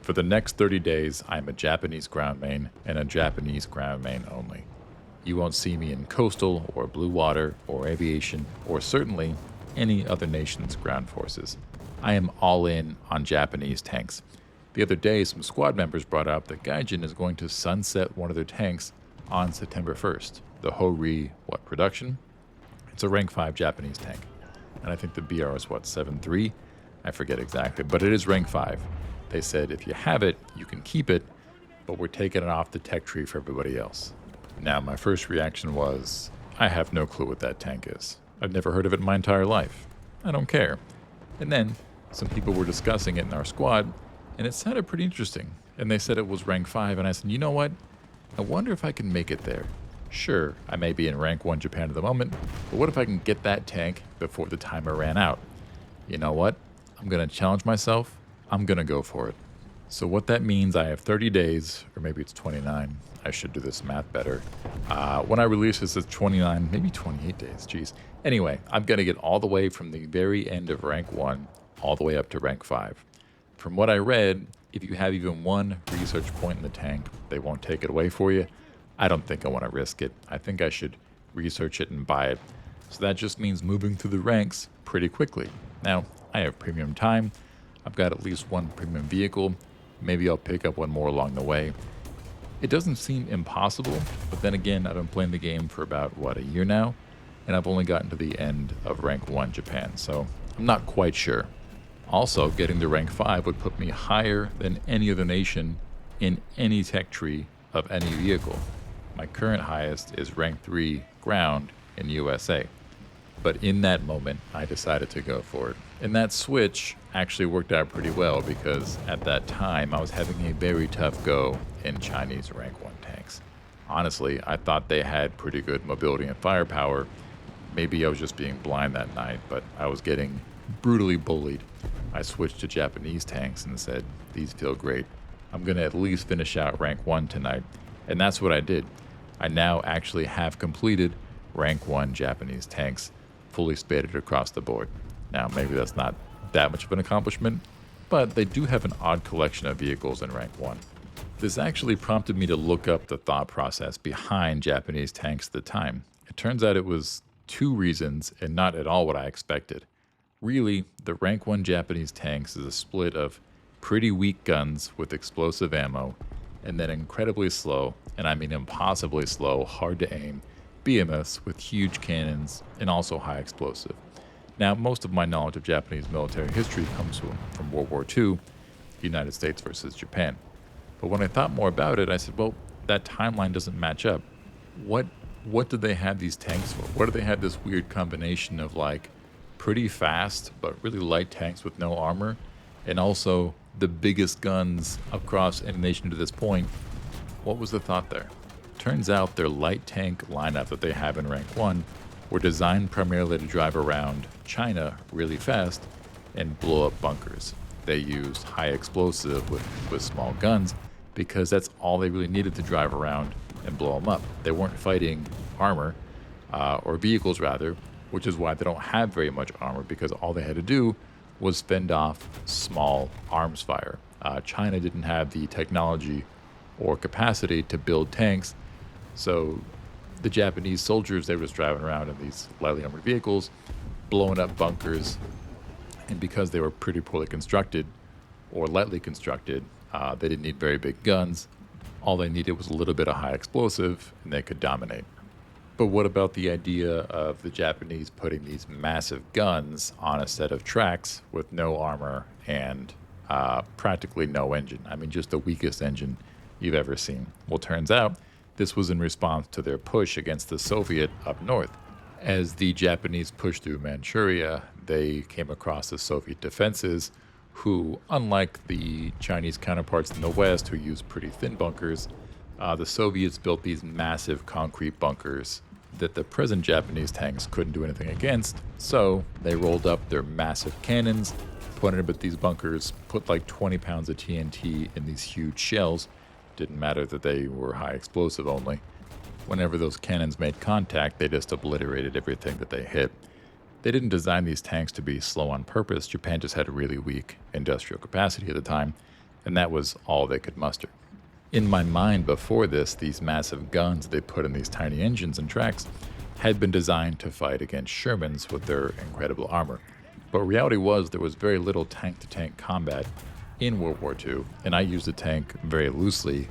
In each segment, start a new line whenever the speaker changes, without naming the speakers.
For the next 30 days, I'm a Japanese ground main and a Japanese ground main only. You won't see me in coastal or blue water or aviation or certainly any other nation's ground forces. I am all in on Japanese tanks. The other day, some squad members brought up that Gaijin is going to sunset one of their tanks on September 1st. The Hori, production? It's a rank 5 Japanese tank. And I think the BR is 7.3? I forget exactly, but it is rank 5. They said if you have it, you can keep it, but we're taking it off the tech tree for everybody else. Now, my first reaction was, I have no clue what that tank is. I've never heard of it in my entire life. I don't care. And then some people were discussing it in our squad, and it sounded pretty interesting. And they said it was rank 5, and I said, you know what? I wonder if I can make it there. Sure, I may be in rank 1 Japan at the moment, but what if I can get that tank before the timer ran out? You know what? I'm going to challenge myself. I'm going to go for it. So what that means, I have 30 days, or maybe it's 29. I should do this math better. When I release this, it's 29, maybe 28 days. Jeez. Anyway, I'm going to get all the way from the very end of rank 1 all the way up to rank 5. From what I read, if you have even one research point in the tank, they won't take it away for you. I don't think I want to risk it. I think I should research it and buy it. So that just means moving through the ranks pretty quickly. Now, I have premium time. I've got at least one premium vehicle. Maybe I'll pick up one more along the way. It doesn't seem impossible, but then again, I've been playing the game for about, a year now? And I've only gotten to the end of rank 1 Japan, so I'm not quite sure. Also, getting to rank 5 would put me higher than any other nation in any tech tree of any vehicle. My current highest is rank 3 ground in USA. But in that moment, I decided to go for it. And that switch actually worked out pretty well because at that time, I was having a very tough go in Chinese rank 1 tanks. Honestly, I thought they had pretty good mobility and firepower. Maybe I was just being blind that night, but I was getting brutally bullied. I switched to Japanese tanks and said, these feel great. I'm going to at least finish out rank 1 tonight. And that's what I did. I now actually have completed rank 1 Japanese tanks, fully spaded across the board. Now, maybe that's not that much of an accomplishment, but they do have an odd collection of vehicles in rank 1. This actually prompted me to look up the thought process behind Japanese tanks at the time. It turns out it was 2 reasons and not at all what I expected. Really, the rank 1 Japanese tanks is a split of pretty weak guns with explosive ammo, and then incredibly slow, and I mean impossibly slow, hard to aim, BMS with huge cannons and also high explosive. Now, most of my knowledge of Japanese military history comes from World War II, United States versus Japan. But when I thought more about it, I said, well, that timeline doesn't match up. What did they have these tanks for? What do they have this weird combination of pretty fast but really light tanks with no armor, and also the biggest guns across any nation to this point? What was the thought there? Turns out their light tank lineup that they have in rank 1 were designed primarily to drive around China really fast and blow up bunkers. They used high explosive with small guns because that's all they really needed to drive around and blow them up. They weren't fighting armor, or vehicles rather, which is why they don't have very much armor, because all they had to do was fend off small arms fire. China didn't have the technology or capacity to build tanks, so the Japanese soldiers, they were just driving around in these lightly armored vehicles, blowing up bunkers, and because they were pretty poorly constructed or lightly constructed, they didn't need very big guns. All they needed was a little bit of high explosive, and they could dominate. But what about the idea of the Japanese putting these massive guns on a set of tracks with no armor and practically no engine? I mean, just the weakest engine you've ever seen. Well, turns out this was in response to their push against the Soviet up north. As the Japanese pushed through Manchuria, they came across the Soviet defenses, who, unlike the Chinese counterparts in the West who used pretty thin bunkers, the Soviets built these massive concrete bunkers that the present Japanese tanks couldn't do anything against. So they rolled up their massive cannons, pointed them at these bunkers, put 20 pounds of TNT in these huge shells. Didn't matter that they were high explosive only. Whenever those cannons made contact, they just obliterated everything that they hit. They didn't design these tanks to be slow on purpose. Japan just had a really weak industrial capacity at the time. and that was all they could muster. In my mind before this, these massive guns they put in these tiny engines and tracks had been designed to fight against Shermans with their incredible armor. But reality was there was very little tank-to-tank combat in World War II, and I use the tank very loosely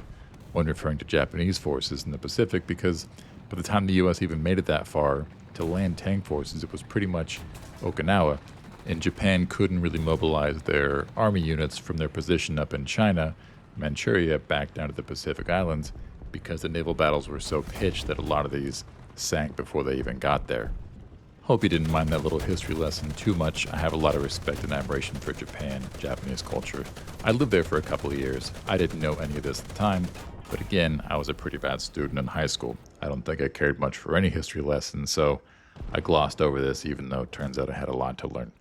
when referring to Japanese forces in the Pacific because by the time the US even made it that far to land tank forces, it was pretty much Okinawa, and Japan couldn't really mobilize their army units from their position up in China, Manchuria, back down to the Pacific Islands because the naval battles were so pitched that a lot of these sank before they even got there. Hope you didn't mind that little history lesson too much. I have a lot of respect and admiration for Japan, Japanese culture. I lived there for a couple of years. I didn't know any of this at the time, but again, I was a pretty bad student in high school. I don't think I cared much for any history lessons, so I glossed over this even though it turns out I had a lot to learn.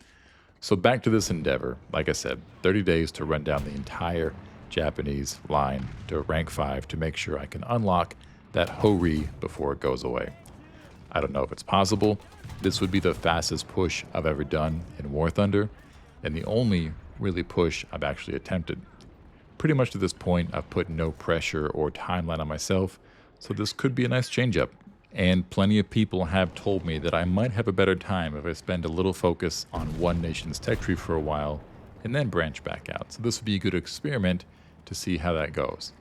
So back to this endeavor. Like I said, 30 days to run down the entire Japanese line to rank 5 to make sure I can unlock that Hori before it goes away. I don't know if it's possible. This would be the fastest push I've ever done in War Thunder, and the only really push I've actually attempted. Pretty much to this point, I've put no pressure or timeline on myself, so this could be a nice change-up. And plenty of people have told me that I might have a better time if I spend a little focus on one nation's tech tree for a while and then branch back out. So this would be a good experiment to see how that goes.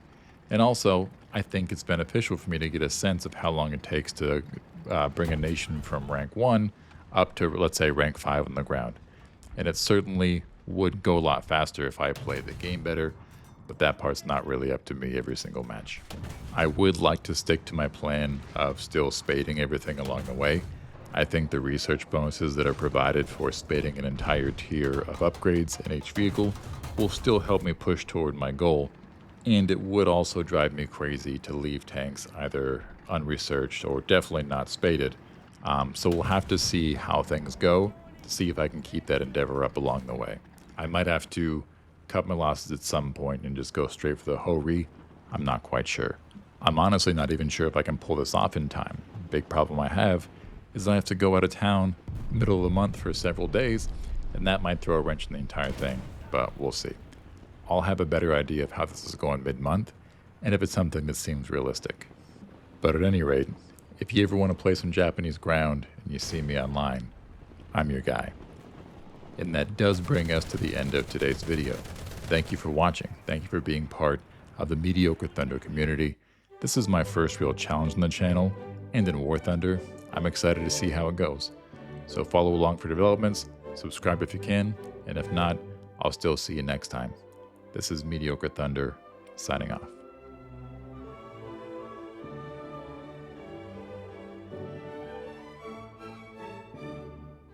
And also, I think it's beneficial for me to get a sense of how long it takes to bring a nation from rank 1 up to, let's say, rank 5 on the ground. And it certainly would go a lot faster if I play the game better, but that part's not really up to me every single match. I would like to stick to my plan of still spading everything along the way. I think the research bonuses that are provided for spading an entire tier of upgrades in each vehicle will still help me push toward my goal, and it would also drive me crazy to leave tanks either unresearched or definitely not spaded. So we'll have to see how things go to see if I can keep that endeavor up along the way. I might have to cut my losses at some point and just go straight for the Hori. I'm not quite sure. I'm honestly not even sure if I can pull this off in time. Big problem I have is I have to go out of town middle of the month for several days, and that might throw a wrench in the entire thing, but we'll see. I'll have a better idea of how this is going mid-month, and if it's something that seems realistic. But at any rate, if you ever want to play some Japanese ground and you see me online, I'm your guy. And that does bring us to the end of today's video. Thank you for watching. Thank you for being part of the Mediocre Thunder community. This is my first real challenge on the channel, and in War Thunder, I'm excited to see how it goes. So follow along for developments, subscribe if you can, and if not, I'll still see you next time. This is Mediocre Thunder, signing off.